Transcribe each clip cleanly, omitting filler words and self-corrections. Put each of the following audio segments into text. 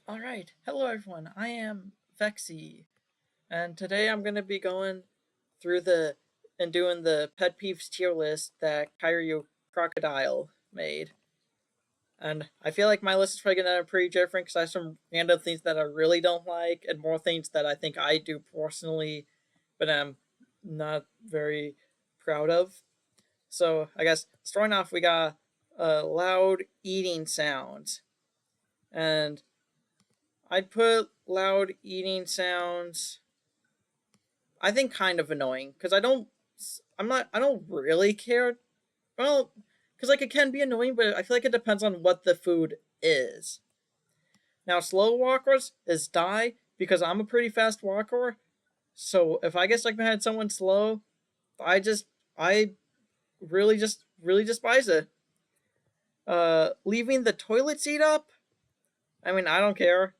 Alright, hello everyone, I am Vexy, and today I'm going to be going through and doing the Pet Peeves tier list that Kyryu Crocodile made. And I feel like my list is probably going to be pretty different because I have some random things that I really don't like, and more things that I think I do personally, but I'm not very proud of. So I guess starting off, we got loud eating sounds. And I'd put loud eating sounds. I think kind of annoying because I don't really care. Well, because like it can be annoying, but I feel like it depends on what the food is. Now, slow walkers is die because I'm a pretty fast walker. So if I get stuck behind someone slow, I really despise it. Leaving the toilet seat up. I mean, I don't care.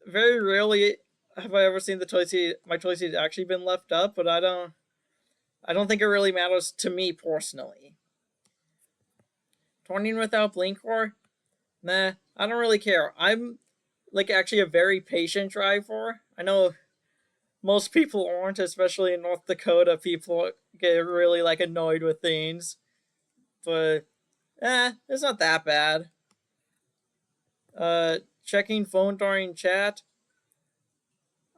Very rarely have I ever seen my toilet seat actually been left up, but I don't think it really matters to me personally. Turning without blinker, nah, I don't really care. I'm like actually a very patient driver. I know most people aren't, especially in North Dakota. People get really like annoyed with things, but it's not that bad. Checking phone during chat.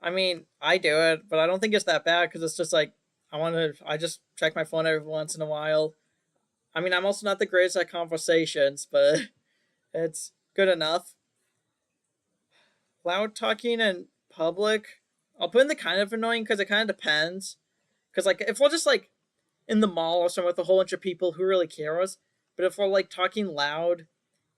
I mean, I do it, but I don't think it's that bad because it's just like I just check my phone every once in a while. I mean, I'm also not the greatest at conversations, but it's good enough. Loud talking in public, I'll put in the kind of annoying because it kind of depends. Because like if we're just like in the mall or somewhere with a whole bunch of people who really cares, but if we're like talking loud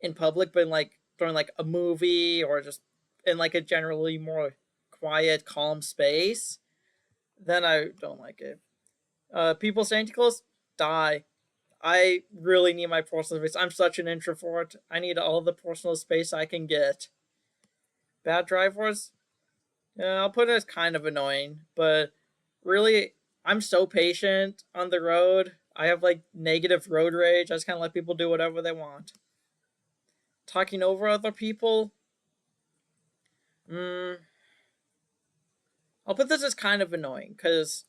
in public, but in, like during like a movie or just in like a generally more quiet, calm space, then I don't like it. People saying too close, die. I really need my personal space. I'm such an introvert. I need all the personal space I can get. Bad drivers, yeah, I'll put it as kind of annoying, but really, I'm so patient on the road. I have like negative road rage. I just kind of let people do whatever they want. Talking over other people, mm, I'll put this as kind of annoying because,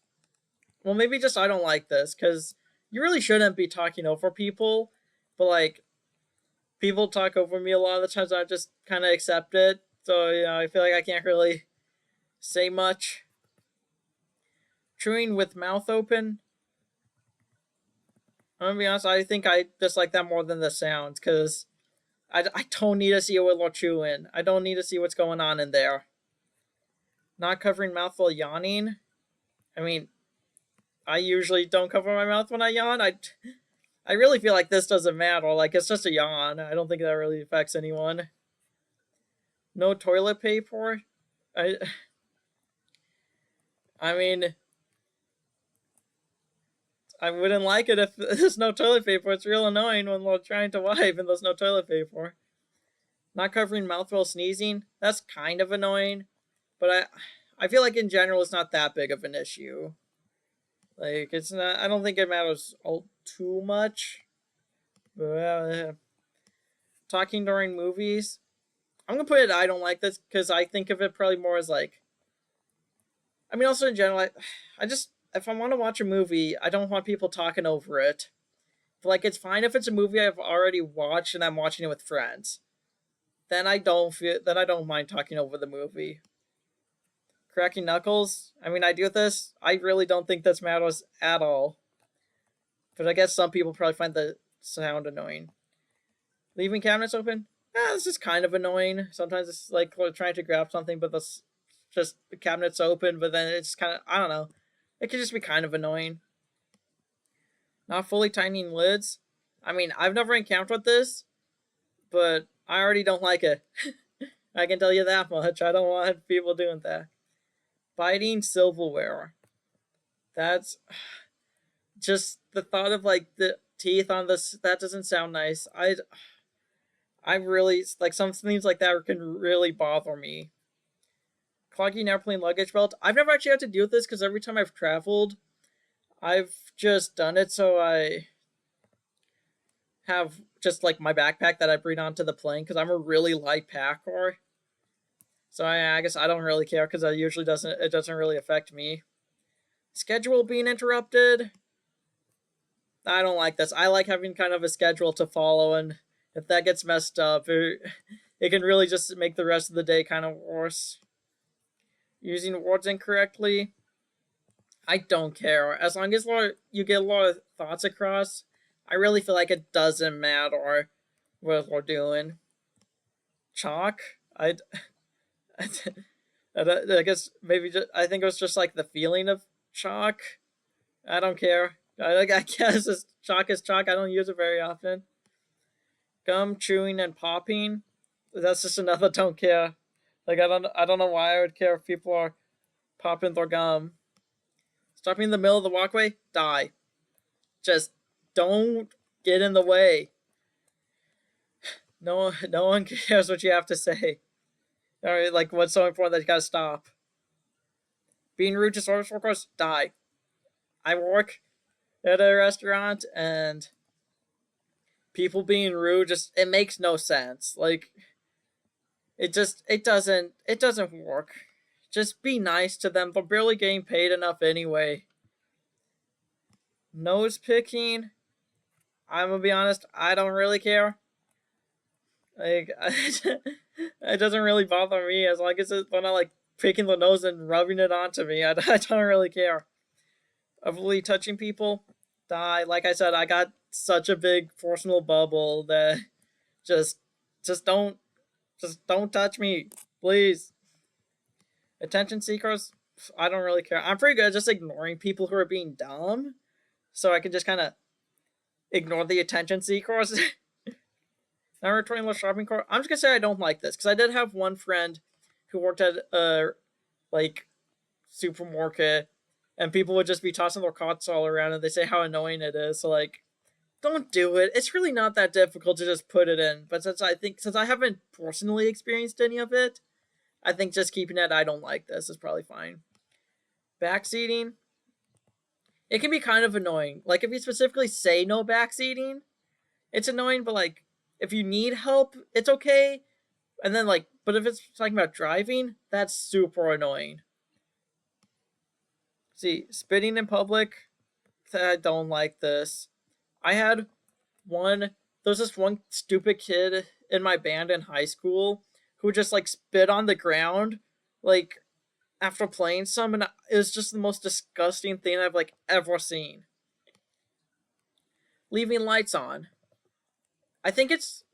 well, maybe just I don't like this because you really shouldn't be talking over people, but like people talk over me a lot of the times. I just kind of accept it. So I feel like I can't really say much. Chewing with mouth open. I'm gonna be honest. I think I dislike that more than the sounds because I don't need to see what we're chewing. I don't need to see what's going on in there. Not covering mouth while yawning. I mean, I usually don't cover my mouth when I yawn. I really feel like this doesn't matter. Like it's just a yawn. I don't think that really affects anyone. No toilet paper. I I mean, I wouldn't like it if there's no toilet paper. It's real annoying when we're trying to wipe and there's no toilet paper. Not covering mouth while sneezing. That's kind of annoying, but I feel like in general it's not that big of an issue. Like it's not. I don't think it matters all too much. But talking during movies, I'm gonna put it. I don't like this because I think of it probably more as like. I mean, also in general, I just if I want to watch a movie, I don't want people talking over it. But like, it's fine if it's a movie I've already watched and I'm watching it with friends. Then I don't mind talking over the movie. Cracking knuckles. I mean, I do this. I really don't think this matters at all. But I guess some people probably find the sound annoying. Leaving cabinets open. This is kind of annoying. Sometimes it's like we're trying to grab something, but the cabinet's open. But then it's kind of I don't know. It could just be kind of annoying. Not fully tightening lids. I mean, I've never encountered this, but I already don't like it. I can tell you that much. I don't want people doing that. Biting silverware. That's just the thought of like the teeth on this. That doesn't sound nice. I really like some things like that can really bother me. Clogging airplane luggage belt. I've never actually had to deal with this because every time I've traveled, I've just done it. So have just like my backpack that I bring onto the plane because I'm a really light packer. So I guess I don't really care because it doesn't really affect me. Schedule being interrupted. I don't like this. I like having kind of a schedule to follow, and if that gets messed up, it can really just make the rest of the day kind of worse. Using words incorrectly, I don't care. As long as you get a lot of thoughts across, I really feel like it doesn't matter what we're doing. Chalk, I, I guess maybe I think it was just like the feeling of chalk. I don't care. I guess chalk is chalk. I don't use it very often. Gum chewing and popping. That's just another don't care. Like I don't know why I would care if people are popping their gum. Stopping in the middle of the walkway, die. Just don't get in the way. No one cares what you have to say. All right, like what's so important that you gotta stop. Being rude to service workers, die. I work at a restaurant and people being rude just it makes no sense. Like it doesn't work. Just be nice to them. They're barely getting paid enough anyway. Nose picking. I'm gonna be honest. I don't really care. Like it doesn't really bother me as long as they're not like picking the nose and rubbing it onto me. I don't really care. Overly touching people, die. Like I said, I got such a big personal bubble that just just don't just don't touch me, please. Attention seekers, I don't really care. I'm pretty good at just ignoring people who are being dumb, so I can just kind of ignore the attention seekers. Now returning the shopping cart. I'm just gonna say I don't like this because I did have one friend who worked at like supermarket, and people would just be tossing their carts all around, and they say how annoying it is. So like, don't do it. It's really not that difficult to just put it in. But since I haven't personally experienced any of it, I think just keeping it I don't like this is probably fine. Backseating. It can be kind of annoying. Like if you specifically say no backseating, it's annoying, but like if you need help, it's okay. And then like but if it's talking about driving, that's super annoying. See, spitting in public, I don't like this. I had one there's this one stupid kid in my band in high school who just like spit on the ground like after playing some, and it was just the most disgusting thing I've like ever seen. Leaving lights on. I think it's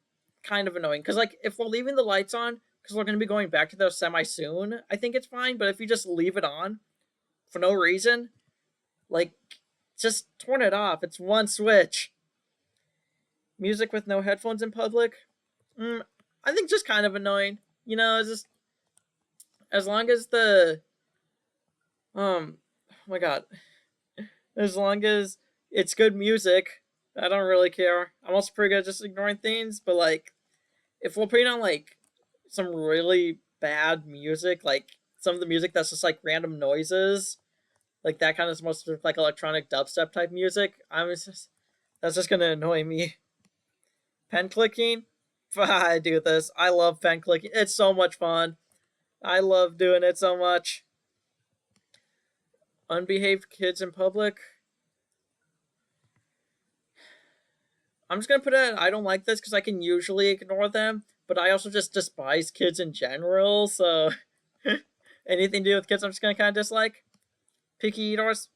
kind of annoying because like if we're leaving the lights on because we're going to be going back to those semi soon, I think it's fine. But if you just leave it on for no reason, like just turn it off. It's one switch. Music with no headphones in public. I think just kind of annoying. You know, it's just as long as oh my god, as long as it's good music, I don't really care. I'm also pretty good at just ignoring things, but like if we're putting on like some really bad music, like some of the music that's just like random noises, like that kind of most like electronic dubstep type music, that's just gonna annoy me. Pen clicking, I do this. I love pen clicking. It's so much fun. I love doing it so much. Unbehaved kids in public. I'm just gonna put it. I don't like this because I can usually ignore them, but I also just despise kids in general. So anything to do with kids, I'm just gonna kind of dislike. Picky eaters.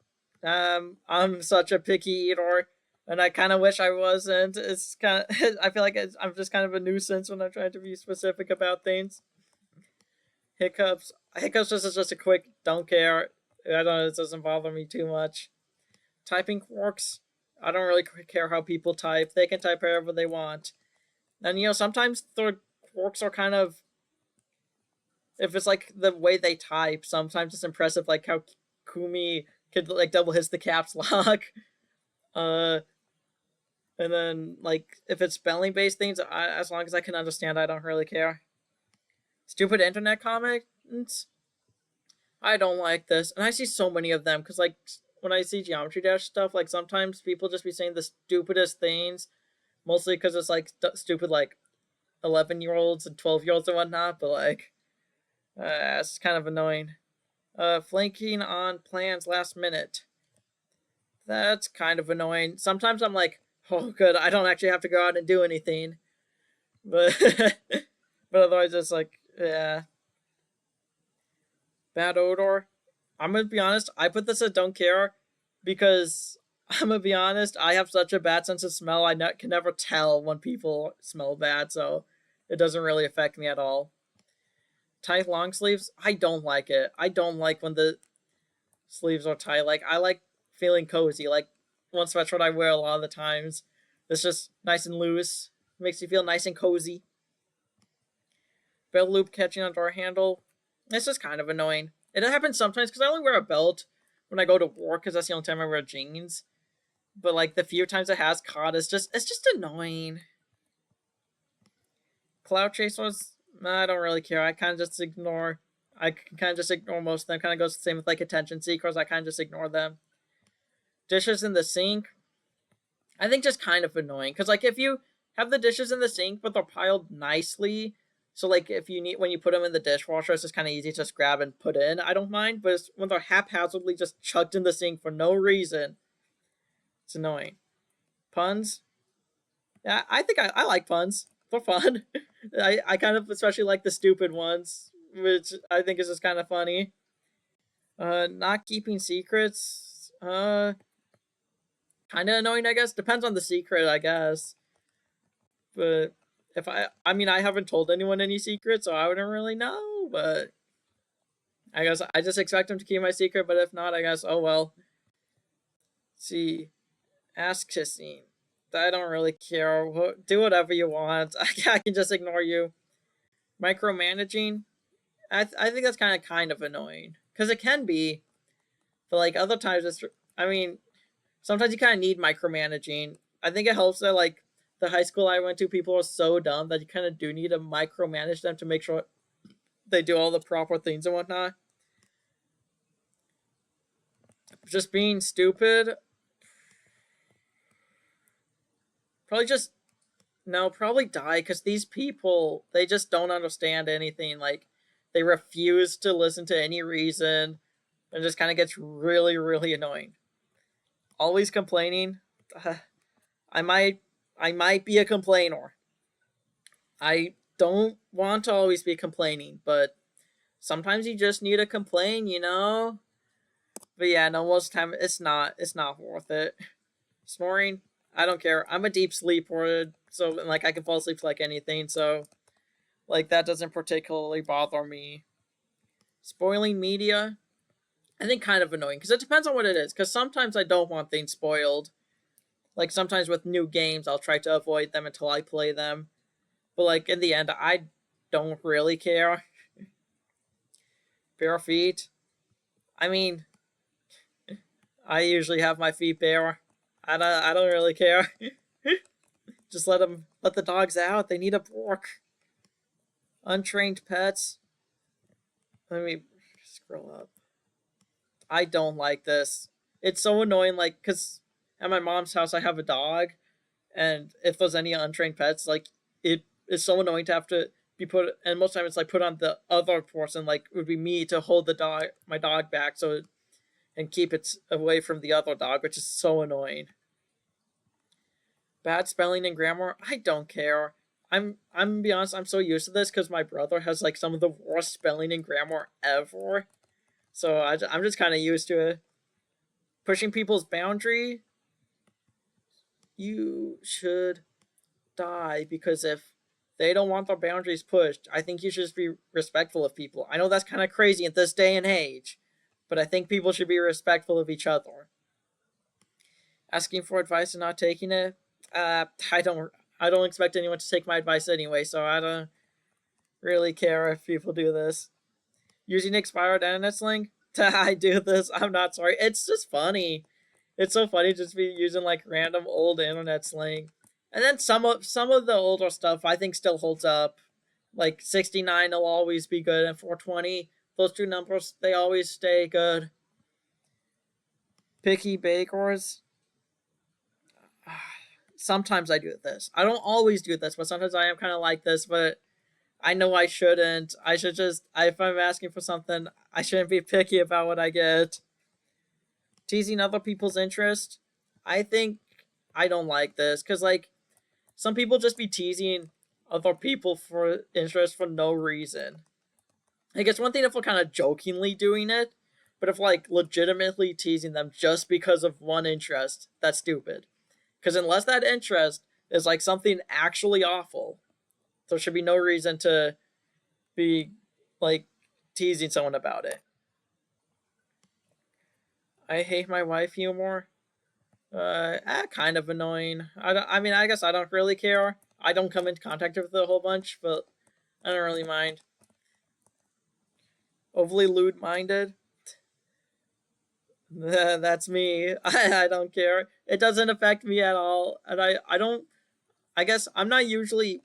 I'm such a picky eater, and I kind of wish I wasn't. It's kind of. I feel like I'm just kind of a nuisance when I'm trying to be specific about things. Hiccups. Hiccups is just a quick don't care. I don't know. It doesn't bother me too much. Typing quirks. I don't really care how people type. They can type however they want. And you know, sometimes the quirks are kind of if it's like the way they type, sometimes it's impressive like how Kumi could like double hits the caps lock. Uh and then like if it's spelling based things, as long as I can understand, I don't really care. Stupid internet comments. I don't like this. And I see so many of them because like when I see Geometry Dash stuff, like sometimes people just be saying the stupidest things. mostly because it's like stupid like 11-year-olds and 12-year-olds and whatnot. But like, it's kind of annoying. Flanking on plans last minute. That's kind of annoying. Sometimes I'm like, oh, good, I don't actually have to go out and do anything. But but otherwise, it's like, yeah, bad odor. I'm gonna be honest. I put this at don't care because I'm gonna be honest. I have such a bad sense of smell. Can never tell when people smell bad, so it doesn't really affect me at all. Tight long sleeves. I don't like it. I don't like when the sleeves are tight. Like I like feeling cozy. Like one sweatshirt I wear a lot of the times. It's just nice and loose. Makes you feel nice and cozy. Belt loop catching on door handle. It's just kind of annoying. It happens sometimes because I only wear a belt when I go to work because that's the only time I wear jeans. But like the few times it has caught, it's just annoying. Cloud chasers, I don't really care. I kind of just ignore. I can kind of just ignore most of them. Kind of goes the same with like attention seekers. I kind of just ignore them. Dishes in the sink. I think just kind of annoying because like if you have the dishes in the sink but they're piled nicely, so like if you need when you put them in the dishwasher, it's just kind of easy to just grab and put in. I don't mind, but when they're haphazardly just chucked in the sink for no reason, it's annoying. Puns. Yeah, I think I like puns. They're fun. I kind of especially like the stupid ones, which I think is just kind of funny. Not keeping secrets. Kind of annoying, I guess. Depends on the secret, I guess. But if I mean, I haven't told anyone any secrets, so I wouldn't really know. But I guess I just expect them to keep my secret. But if not, I guess, oh well. Let's see, ass kissing. I don't really care. Do whatever you want. I can just ignore you. Micromanaging. I think that's kind of annoying because it can be, but like other times it's. I mean, sometimes you kind of need micromanaging. I think it helps that like the high school I went to, people are so dumb that you kind of do need to micromanage them to make sure they do all the proper things and whatnot. Just being stupid. Probably just no, probably die because these people they just don't understand anything. Like they refuse to listen to any reason, and just kind of gets really really annoying. Always complaining. Uh, I might I might be a complainer. I don't want to always be complaining, but sometimes you just need to complain, you know? But yeah, no, most of the time it's not worth it. Snoring, I don't care. I'm a deep sleeper, so like I can fall asleep to like anything, so like that doesn't particularly bother me. Spoiling media, I think kind of annoying because it depends on what it is. Because sometimes I don't want things spoiled. Like sometimes with new games, I'll try to avoid them until I play them. But like in the end, I don't really care. Bare feet. I mean, I usually have my feet bare. I don't really care. Just let the dogs out. They need a walk. Untrained pets. Let me scroll up. I don't like this. It's so annoying. Like, cause at my mom's house I have a dog, and if there's any untrained pets, like it is so annoying to have to be put. And most of the time it's like put on the other person. Like it would be me to hold my dog back, and keep it away from the other dog, which is so annoying. Bad spelling and grammar, I don't care. I'm gonna be honest, I'm so used to this because my brother has like some of the worst spelling and grammar ever. So I'm just kind of used to it. Pushing people's boundary, you should die because if they don't want their boundaries pushed, I think you should just be respectful of people. I know that's kind of crazy at this day and age, but I think people should be respectful of each other. Asking for advice and not taking it, I don't expect anyone to take my advice anyway, so I don't really care if people do this. Using expired internet slang, I do this. I'm not sorry. It's just funny. It's so funny just be using like random old internet slang, and then some of the older stuff I think still holds up. Like 69 will always be good, and 420. Those two numbers they always stay good. Picky bakers. sometimes I do this. I don't always do this, but sometimes I am kind of like this. But I know I shouldn't. I should just, if I'm asking for something, I shouldn't be picky about what I get. Teasing other people's interest, I think I don't like this because like some people just be teasing other people for interest for no reason. Like it's one thing if we're kind of jokingly doing it, but if like legitimately teasing them just because of one interest, that's stupid. Because unless that interest is like something actually awful, there should be no reason to be like teasing someone about it. I hate my wife humor. Kind of annoying. I mean, I guess I don't really care. I don't come into contact with it a whole bunch, but I don't really mind. Overly lewd minded. That's me. I don't care. It doesn't affect me at all. And I don't, I guess I'm not usually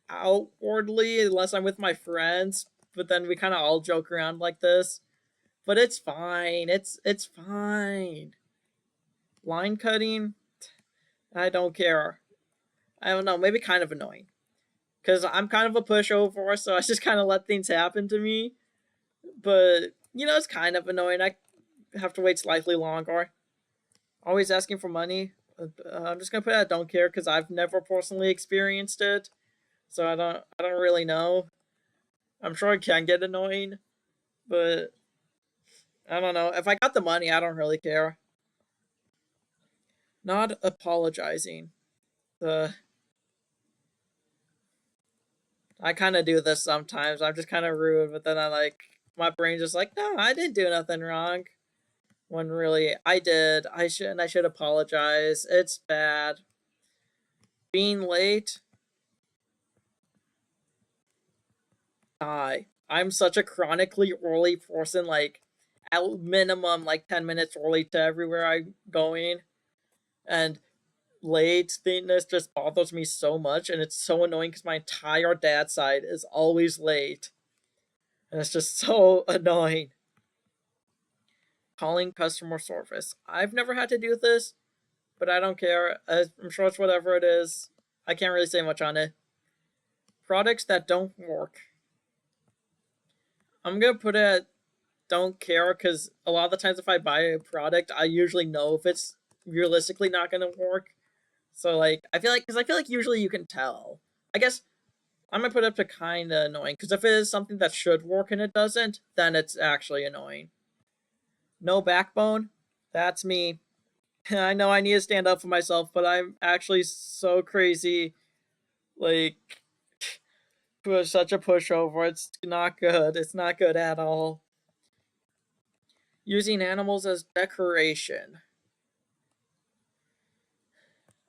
outwardly unless I'm with my friends, but then we kind of all joke around like this. But it's fine. It's fine. Line cutting, I don't care. I don't know, maybe kind of annoying. Because I'm kind of a pushover, so I just kind of let things happen to me. But, it's kind of annoying. I have to wait slightly longer. Always asking for money. I'm just gonna put I don't care because I've never personally experienced it, so I don't really know. I'm sure it can get annoying, but I don't know. If I got the money, I don't really care. Not apologizing. The I kind of do this sometimes. I'm just kind of rude, but then I like my brain's just like, no, I didn't do nothing wrong. When really I did. I should apologize. It's bad. Being late, I'm such a chronically early person. Like at minimum, like 10 minutes early to everywhere I'm going, and lateness just bothers me so much, and it's so annoying because my entire dad side is always late, and it's just so annoying. Calling customer service. I've never had to do this, but I don't care. I'm sure it's whatever it is. I can't really say much on it. Products that don't work. I'm gonna put it at don't care because a lot of the times if I buy a product, I usually know if it's realistically not gonna work. So like, I feel like usually you can tell. I guess I'm gonna put it up to kind of annoying because if it is something that should work and it doesn't, then it's actually annoying. No backbone. That's me. I know I need to stand up for myself, but I'm actually so crazy. Like, was such a pushover. It's not good. It's not good at all. Using animals as decoration.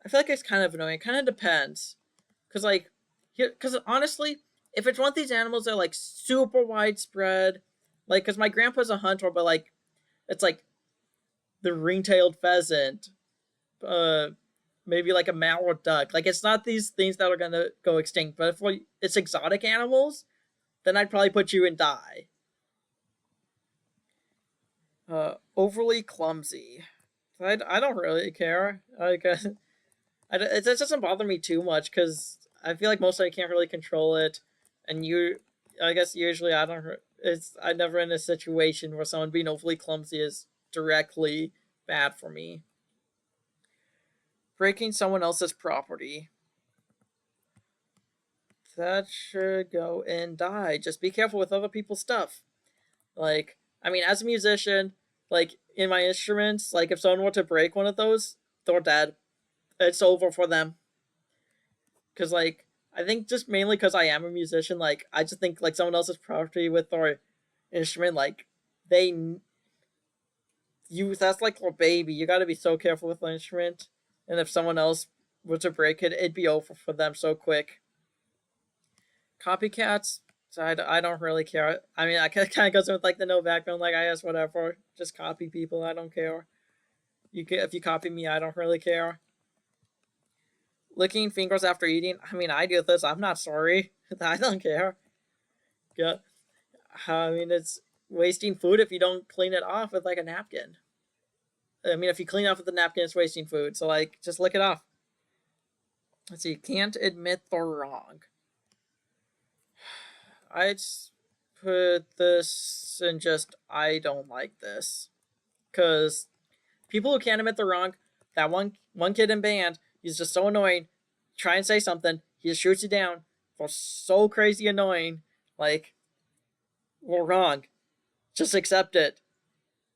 I feel like it's kind of annoying. It kind of depends. Because, like, because honestly, if it's one of these animals that are, like, super widespread, like, because my grandpa's a hunter, but, like, it's like the ring-tailed pheasant, uh, maybe like a mallard duck. Like, it's not these things that are going to go extinct, but if it's exotic animals, then I'd probably put you in die. Overly clumsy. I don't really care. Like, it just doesn't bother me too much because I feel like most of I can't really control it, and I guess usually I don't. It's I never in a situation where someone being overly clumsy is directly bad for me. Breaking someone else's property. That should go and die. Just be careful with other people's stuff. Like, I mean, as a musician, like in my instruments, like if someone were to break one of those, they're dead. It's over for them. Cause like I think just mainly because I am a musician, like I just think like someone else's property with their instrument, like they that's like their baby. You got to be so careful with the instrument, and if someone else were to break it, it'd be over for them so quick. Copycats. So I don't really care. I mean, I kind of goes with like the no background, like I guess whatever. Just copy people. I don't care. If you copy me, I don't really care. Licking fingers after eating. I mean, I do this. I'm not sorry. I don't care. Yeah. I mean, it's wasting food if you don't clean it off with like a napkin. I mean, if you clean off with a napkin, it's wasting food. So like, just lick it off. Let's see. Can't admit they're wrong. I'd put this in just I don't like this because people who can't admit they're wrong. That one kid in band, he's just so annoying. Try and say something, he just shoots you down for so crazy annoying. Like, we're wrong. Just accept it.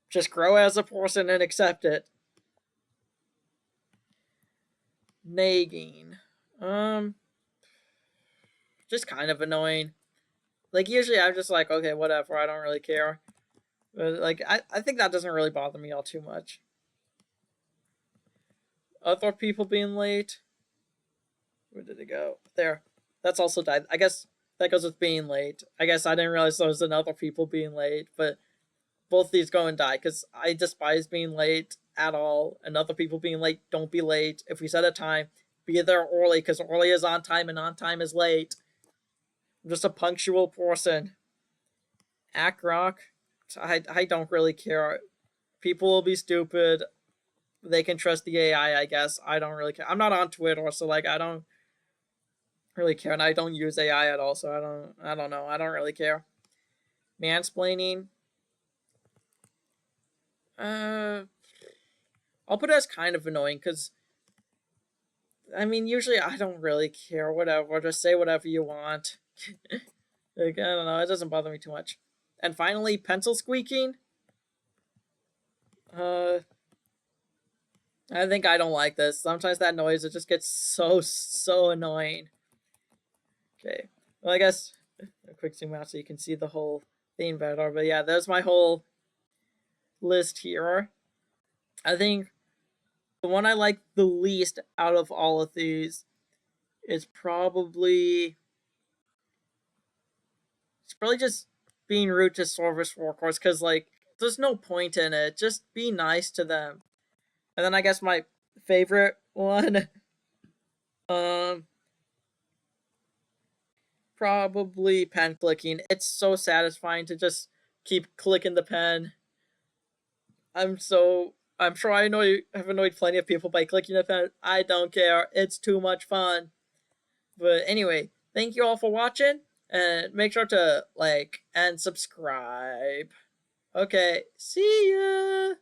Just grow as a person and accept it. Nagging. Um, just kind of annoying. Like usually I'm just like, okay, whatever, I don't really care. But like I think that doesn't really bother me all too much. Other people being late. Where did it go? There. That's also died. I guess that goes with being late. I guess I didn't realize there was another people being late, but both these go and die because I despise being late at all. And other people being late, don't be late. If we set a time, be there early because early is on time and on time is late. I'm just a punctual person. Act rock. I don't really care. People will be stupid. They can trust the AI, I guess. I don't really care. I'm not on Twitter, so like I don't really care, and I don't use AI at all, so I don't know. I don't really care. Mansplaining. Uh, I'll put it as kind of annoying because I mean usually I don't really care. Whatever, just say whatever you want. Like I don't know, it doesn't bother me too much. And finally, pencil squeaking. Uh, I think I don't like this. Sometimes that noise it just gets so annoying. Okay, well I guess a quick zoom out so you can see the whole thing better. But yeah, there's my whole list here. I think the one I like the least out of all of these is probably just being rude to service workers because like there's no point in it. Just be nice to them. And then I guess my favorite one, um, probably pen clicking. It's so satisfying to just keep clicking the pen. I'm sure have annoyed plenty of people by clicking the pen. I don't care. It's too much fun. But anyway, thank you all for watching and make sure to like and subscribe. Okay, see ya.